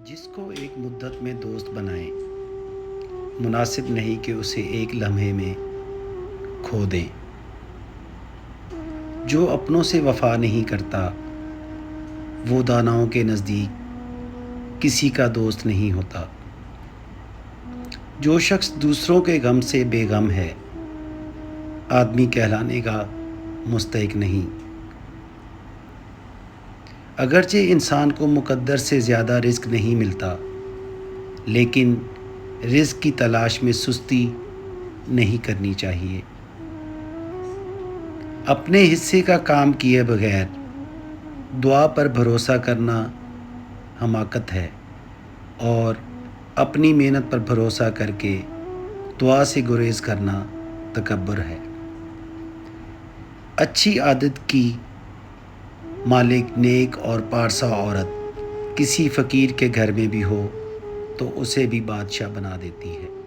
جس کو ایک مدت میں دوست بنائیں، مناسب نہیں کہ اسے ایک لمحے میں کھو دیں۔ جو اپنوں سے وفا نہیں کرتا وہ داناؤں کے نزدیک کسی کا دوست نہیں ہوتا۔ جو شخص دوسروں کے غم سے بے غم ہے، آدمی کہلانے کا مستحق نہیں۔ اگرچہ انسان کو مقدر سے زیادہ رزق نہیں ملتا، لیکن رزق کی تلاش میں سستی نہیں کرنی چاہیے۔ اپنے حصے کا کام کیے بغیر دعا پر بھروسہ کرنا حماقت ہے، اور اپنی محنت پر بھروسہ کر کے دعا سے گریز کرنا تکبر ہے۔ اچھی عادت کی مالک نیک اور پارسا عورت کسی فقیر کے گھر میں بھی ہو تو اسے بھی بادشاہ بنا دیتی ہے۔